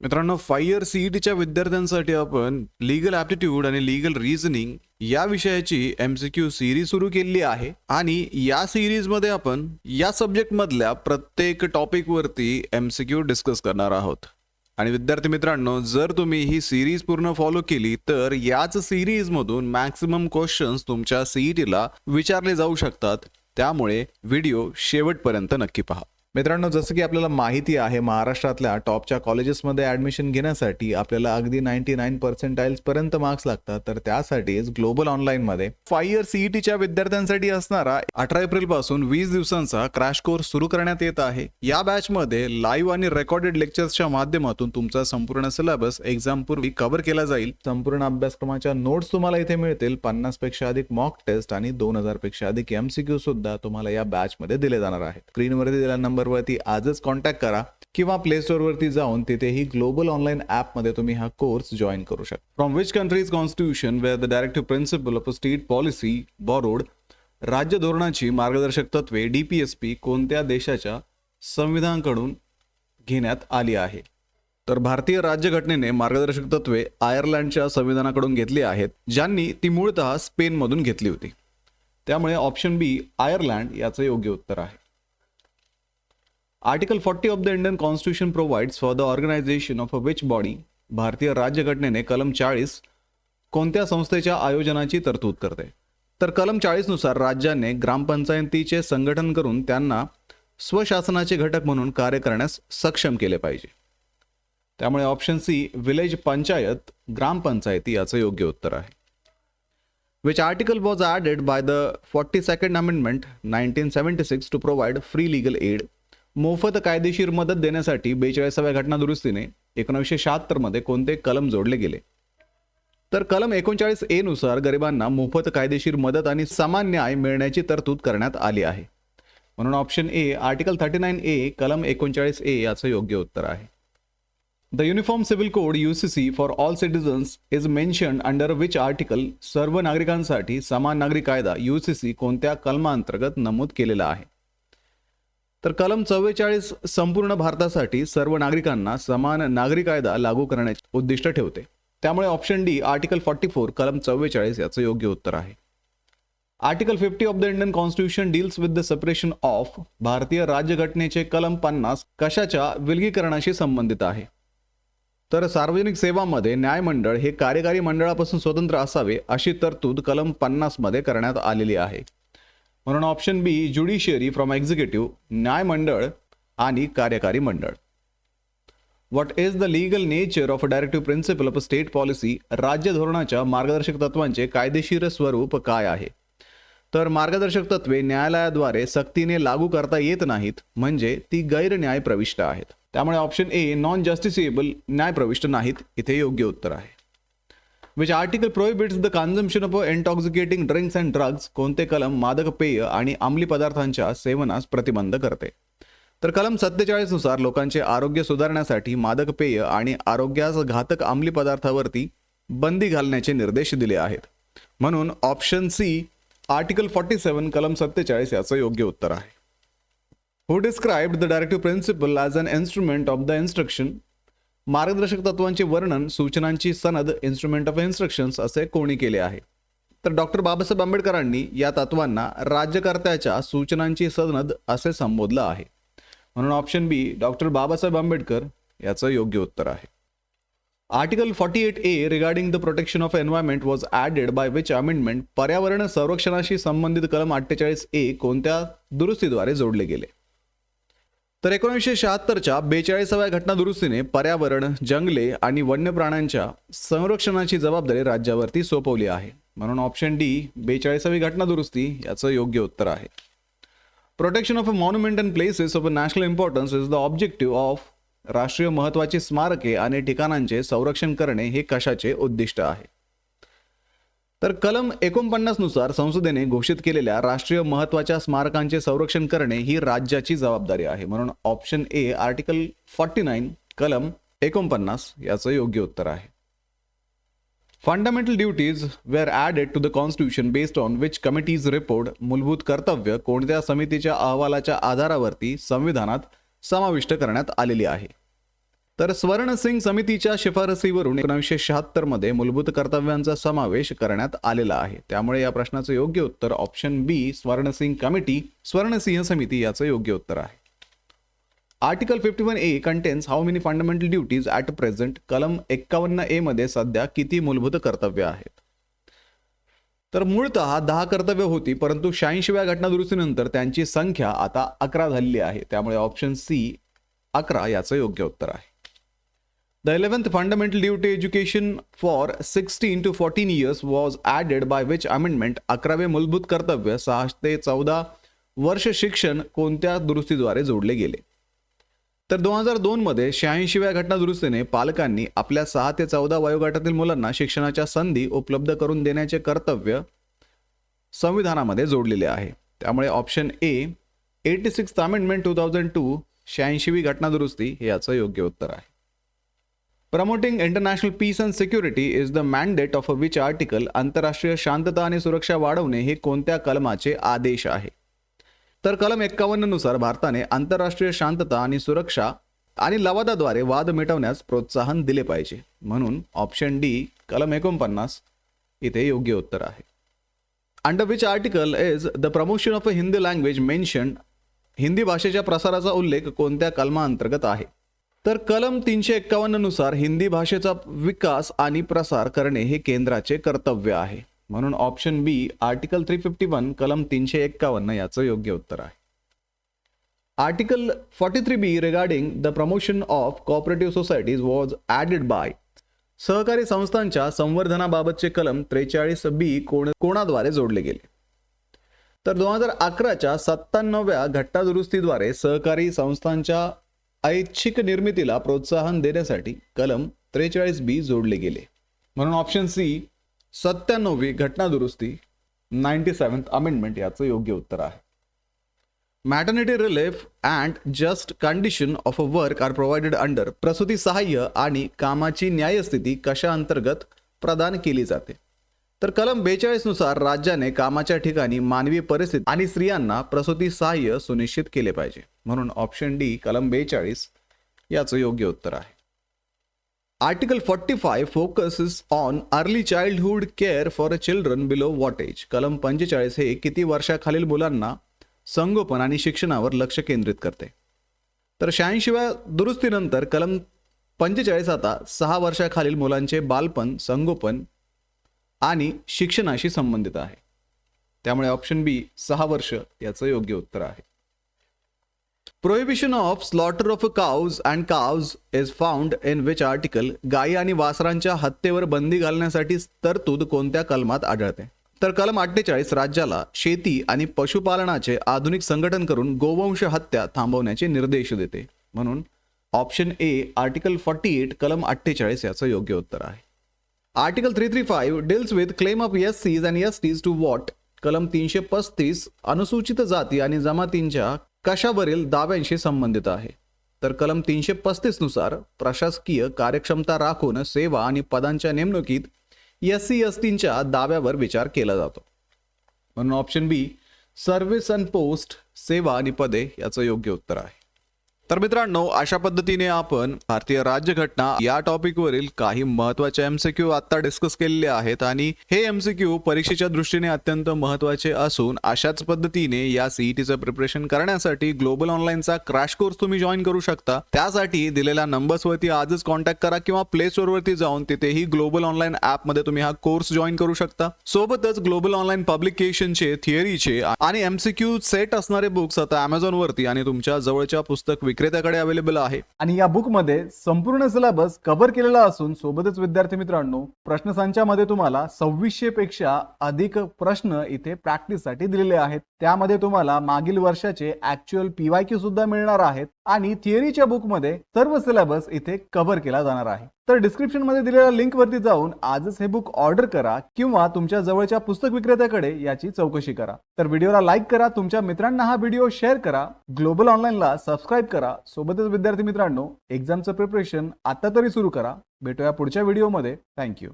मित्रांनो, 5 इयर सीईटीच्या विद्यार्थ्यांसाठी आपण लीगल ॲप्टिट्यूड आणि लीगल रिझनिंग या विषयाची एमसीक्यू सिरीज सुरू केलेली आहे आणि या सिरीजमध्ये आपण या सब्जेक्टमधल्या प्रत्येक टॉपिकवरती एमसीक्यू डिस्कस करणार आहोत. आणि विद्यार्थी मित्रांनो, जर तुम्ही ही सिरीज पूर्ण फॉलो केली तर याच सिरीजमधून मॅक्सिमम क्वेश्चन्स तुमच्या सीईटीला विचारले जाऊ शकतात. त्यामुळे व्हिडिओ शेवटपर्यंत नक्की पहा. मित्रांनो, जसं की आपल्याला माहिती आहे, महाराष्ट्रातल्या टॉपच्या कॉलेजेसमध्ये ॲडमिशन घेण्यासाठी आपल्याला अगदी 99% पर्यंत मार्क्स लागतात. तर त्यासाठीच ग्लोबल ऑनलाईनमध्ये 5 इयर सीईटीच्या विद्यार्थ्यांसाठी असणारा 18 एप्रिल पासून 20 दिवसांचा क्रॅश कोर्स सुरू करण्यात येत आहे. या बॅचमध्ये लाईव्ह आणि रेकॉर्डेड लेक्चर्सच्या माध्यमातून तुमचा संपूर्ण सिलेबस एक्झाम पूर्वी कव्हर केला जाईल. संपूर्ण अभ्यासक्रमाच्या नोट्स तुम्हाला इथे मिळतील. 50 पेक्षा अधिक मॉक टेस्ट आणि 2000 पेक्षा अधिक एमसीक्यू सुद्धा तुम्हाला या बॅचमध्ये दिले जाणार आहेत. स्क्रीनवरती दिलेल्या नंबरवरती आजच कॉन्टॅक्ट करा किंवा प्ले स्टोअरवरती जाऊन तिथेही ग्लोबल ऑनलाईन ॲपमध्ये तुम्ही हा कोर्स जॉईन करू शकता. From which countries constitution were the directive principle of a state policy borrowed. राज्य धोरणाची मार्गदर्शक तत्वे DPSP कोणत्या देशाच्या संविधानाकडून घेण्यात आली आहे? तर भारतीय राज्यघटनेने मार्गदर्शक तत्वे आयर्लंडच्या संविधानाकडून घेतली आहेत, ज्यांनी ती मूळतः स्पेनमधून घेतली होती. त्यामुळे ऑप्शन बी आयर्लंड याचं योग्य उत्तर आहे. Article 40 of the Indian constitution provides for the organisation of a which body. भारतीय राज्यघटनेने कलम 40 कोणत्या संस्थेच्या आयोजनाची तरतूद करते? तर कलम 40 नुसार राज्याने ग्रामपंचायतीचे संघटन करून त्यांना स्वशासनाचे घटक म्हणून कार्य करण्यास सक्षम केले पाहिजे. त्यामुळे ऑप्शन सी विलेज पंचायत ग्रामपंचायती याचं योग्य उत्तर आहे. Which article was added by the 42nd Amendment 1976 to provide free legal aid. मोफत कायदेशीर मदत देण्यासाठी 42व्या घटनादुरुस्तीने 1976 मध्ये कोणते कलम जोडले गेले? तर कलम 39A नुसार गरिबांना मोफत कायदेशीर मदत आणि समान न्याय मिळण्याची तरतूद करण्यात आली आहे. म्हणून ऑप्शन ए आर्टिकल 39A कलम 39A याचं योग्य उत्तर आहे. The Uniform Civil Code UCC for all citizens is mentioned under which article. सर्व नागरिकांसाठी समान नागरी कायदा UCC कोणत्या कलमांतर्गत नमूद केलेला आहे? तर कलम 44 संपूर्ण भारतासाठी सर्व नागरिकांना समान नागरी कायदा लागू करण्याचे उद्दिष्ट ठेवते. त्यामुळे ऑप्शन डी आर्टिकल 44 कलम 44 याचं योग्य उत्तर आहे. Article 50 of the Indian constitution deals with the separation of. भारतीय राज्यघटनेचे कलम 50 कशाच्या विलगीकरणाशी संबंधित आहे? तर सार्वजनिक सेवामध्ये न्यायमंडळ हे कार्यकारी मंडळापासून स्वतंत्र असावे अशी तरतूद कलम 50 मध्ये करण्यात आलेली आहे. म्हणून option B judiciary from executive, न्यायमंडळ आणि कार्यकारी मंडळ. What is the legal nature of a directive principle of a state policy. राज्य धोरणाच्या मार्गदर्शक तत्वांचे कायदेशीर स्वरूप काय आहे? तर मार्गदर्शक तत्वे न्यायालयाद्वारे सक्तीने लागू करता येत नाहीत, म्हणजे ती गैर न्याय प्रविष्ट आहेत. त्यामुळे ऑप्शन ए नॉन जस्टिसेबल न्याय प्रविष्ट नाहीत इथे योग्य उत्तर आहे. Which article prohibits the consumption of intoxicating drinks and drugs. कोणते कलम मादक पेय आणि अंमली पदार्थांच्या सेवनास प्रतिबंध करते? तर कलम 47 नुसार लोकांचे आरोग्य सुधारण्यासाठी मादक पेय आणि आरोग्यास घातक अंमली पदार्थावरती बंदी घालण्याचे निर्देश दिले आहेत. म्हणून ऑप्शन सी आर्टिकल 47 कलम 47 याचं योग्य उत्तर आहे. Who described the directive principle as an instrument of the instruction. मार्गदर्शक तत्वांचे वर्णन सूचनांची सनद इन्स्ट्रुमेंट ऑफ इन्स्ट्रक्शन्स असे कोणी केले आहे? तर डॉक्टर बाबासाहेब आंबेडकरांनी या तत्वांना राज्यकर्त्याच्या सूचनांची सनद असे संबोधलं आहे. म्हणून ऑप्शन बी डॉक्टर बाबासाहेब आंबेडकर याचं योग्य उत्तर आहे. Article 48A regarding the protection of environment was added by which amendment. पर्यावरण संरक्षणाशी संबंधित कलम 48A कोणत्या दुरुस्तीद्वारे जोडले गेले? तर 1976च्या 42व्या घटनादुरुस्तीने पर्यावरण, जंगले आणि वन्य प्राण्यांच्या संरक्षणाची जबाबदारी राज्यावरती सोपवली आहे. म्हणून ऑप्शन डी 42वी घटनादुरुस्ती याचं योग्य उत्तर आहे. Protection of a monument and places of a national importance is the objective of. राष्ट्रीय महत्त्वाची स्मारके आणि ठिकाणांचे संरक्षण करणे हे कशाचे उद्दिष्ट आहे? तर कलम 49 नुसार संसदेने घोषित केलेल्या राष्ट्रीय महत्त्वाच्या स्मारकांचे संरक्षण करणे ही राज्याची जबाबदारी आहे. म्हणून ऑप्शन ए आर्टिकल 49 कलम 49 याचं योग्य उत्तर आहे. Fundamental duties were added to the constitution based on which committee's report. मूलभूत कर्तव्य कोणत्या समितीच्या अहवालाच्या आधारावरती संविधानात समाविष्ट करण्यात आलेली आहे? तर स्वर्ण सिंग समितीच्या शिफारसीवरून 1976 मध्ये मूलभूत कर्तव्यांचा समावेश करण्यात आलेला आहे. त्यामुळे या प्रश्नाचं योग्य उत्तर ऑप्शन बी स्वर्ण सिंग कमिटी, स्वर्णसिंह समिती याचं योग्य उत्तर आहे. Article 51A contains how many fundamental duties at present. कलम 51A मध्ये सध्या किती मूलभूत कर्तव्य आहेत? तर मूळतः 10 कर्तव्य होती, परंतु 86व्या घटनादुरुस्तीनंतर त्यांची संख्या आता 11 झालेली आहे. त्यामुळे ऑप्शन सी 11 याचं योग्य उत्तर आहे. The 11th fundamental duty education for 16 to 14 years was added by which amendment? 11वे मूलभूत कर्तव्य 6 ते 14 वर्ष शिक्षण कोणत्या दुरुस्तीद्वारे जोडले गेले? तर 2002 मध्ये 86व्या घटनादुरुस्तीने पालकांनी आपल्या 6 ते 14 वयोगटातील मुलांना शिक्षणाच्या संधी उपलब्ध करून देण्याचे कर्तव्य संविधानामध्ये जोडलेले आहे. त्यामुळे ऑप्शन ए 86th अमेंडमेंट 2002 86वी घटनादुरुस्ती हे याचं योग्य उत्तर आहे. Promoting international peace and security is the mandate of which article? आंतरराष्ट्रीय शांतता आणि सुरक्षा वाढवणे हे कोणत्या कलमाचे आदेश आहे? तर कलम 51 नुसार भारताने आंतरराष्ट्रीय शांतता आणि सुरक्षा आणि लवादाद्वारे वाद मिटवण्यास प्रोत्साहन दिले पाहिजे. म्हणून ऑप्शन डी कलम 49 इथे योग्य उत्तर आहे. Under which article is the promotion of a Hindi language mention? Hindi भाषेच्या प्रसाराचा उल्लेख कोणत्या कलमाअंतर्गत आहे? तर कलम 351 नुसार हिंदी भाषेचा विकास आणि प्रसार करणे हे केंद्राचे कर्तव्य आहे. म्हणून ऑप्शन बी आर्टिकल 351 कलम 351 याचं योग्य उत्तर आहे. Article 43B regarding the promotion of cooperative societies was added by? सहकारी संस्थांच्या संवर्धनाबाबतचे कलम 43B कोणाद्वारे जोडले गेले? तर 2011च्या 97व्या घटनादुरुस्तीद्वारे सहकारी संस्थांच्या ऐच्छिक निर्मितीला प्रोत्साहन देण्यासाठी कलम 43B जोडले गेले. म्हणून ऑप्शन सी 97वी घटनादुरुस्ती 97th अमेंडमेंट याचं योग्य उत्तर आहे. Maternity relief and just condition of a work are provided under? प्रसूती सहाय्य आणि कामाची न्यायस्थिती कशा अंतर्गत प्रदान केली जाते? तर कलम 42 नुसार राज्याने कामाच्या ठिकाणी मानवी परिस्थिती आणि स्त्रियांना प्रसूती सहाय्य सुनिश्चित केले पाहिजे. म्हणून ऑप्शन डी कलम 42 याचं योग्य उत्तर आहे. Article 45 focuses on early childhood care for children below what age? कलम 45 हे किती वर्षाखालील मुलांना संगोपन आणि शिक्षणावर लक्ष केंद्रित करते? तर 86व्या दुरुस्तीनंतर कलम 45 आता 6 वर्षाखालील मुलांचे बालपण, संगोपन आणि शिक्षणाशी संबंधित आहे. त्यामुळे ऑप्शन बी 6 वर्ष याचं योग्य उत्तर आहे. Prohibition of slaughter of cows and cows is found in which article? गायी आणि वासरांच्या हत्येवर बंदी घालण्यासाठी तरतूद कोणत्या कलमात आढळते? तर कलम 48 राज्याला शेती आणि पशुपालनाचे आधुनिक संघटन करून गोवंश हत्या थांबवण्याचे निर्देश देते. म्हणून ऑप्शन ए आर्टिकल 48 कलम 48 याचं योग्य उत्तर आहे. Article 335 deals with claim of SCs and STs to what? कलम 335 अनुसूचित जाती आणि जमातींच्या कशावरील दाव्यांशी संबंधित आहे? तर कलम 335 नुसार प्रशासकीय कार्यक्षमता राखून सेवा आणि पदांच्या नेमणुकीत SC/STंच्या दाव्यावर विचार केला जातो. म्हणून option B service and post सेवा आणि पदे याचं योग्य उत्तर आहे. तर मित्रांनो, अशा पद्धतीने आपण भारतीय राज्यघटना या टॉपिकवरील काही महत्त्वाचे MCQ आता डिस्कस केलेले आहेत आणि हे MCQ परीक्षेच्या दृष्टीने अत्यंत महत्त्वाचे असून अशाच पद्धतीने या CETचं प्रिपरेशन करण्यासाठी ग्लोबल ऑनलाईनचा क्रॅश कोर्स तुम्ही जॉईन करू शकता. त्यासाठी दिलेल्या नंबर्सवरती आजच कॉन्टॅक्ट करा किंवा प्ले स्टोअरवरती जाऊन तिथेही ग्लोबल ऑनलाईन ॲपमध्ये तुम्ही हा कोर्स जॉईन करू शकता. सोबतच ग्लोबल ऑनलाईन पब्लिकेशनचे, थिअरीचे आणि MCQ सेट असणारे बुक्स आता Amazon वरती आणि तुमच्या जवळच्या पुस्तक विक्रेत्याकडे अवेलेबल आहे. आणि या बुक मध्ये संपूर्ण सिलेबस कव्हर केलेला असून सोबतच विद्यार्थी मित्रांनो प्रश्नसंचामध्ये तुम्हाला 2600 पेक्षा अधिक प्रश्न इथे प्रॅक्टिस साठी दिलेले आहेत. त्यामध्ये तुम्हाला मागील वर्षाचे ऍक्च्युअल PYQ सुद्धा मिळणार आहेत आणि थिअरीच्या बुक मध्ये सर्व सिलेबस इथे कव्हर केला जाणार आहे. तर डिस्क्रिप्शन मध्ये दिलेल्या लिंक वरती जाऊन आजच हे बुक ऑर्डर करा किंवा तुमच्या जवळच्या पुस्तक विक्रेत्याकडे याची चौकशी करा. तर व्हिडिओला लाईक करा, तुमच्या मित्रांना हा व्हिडिओ शेअर करा, ग्लोबल ऑनलाईनला सबस्क्राईब करा. सोबतच विद्यार्थी मित्रांनो एक्झामचं प्रिपरेशन आता तरी सुरू करा. भेटूया पुढच्या व्हिडिओमध्ये. थँक्यू.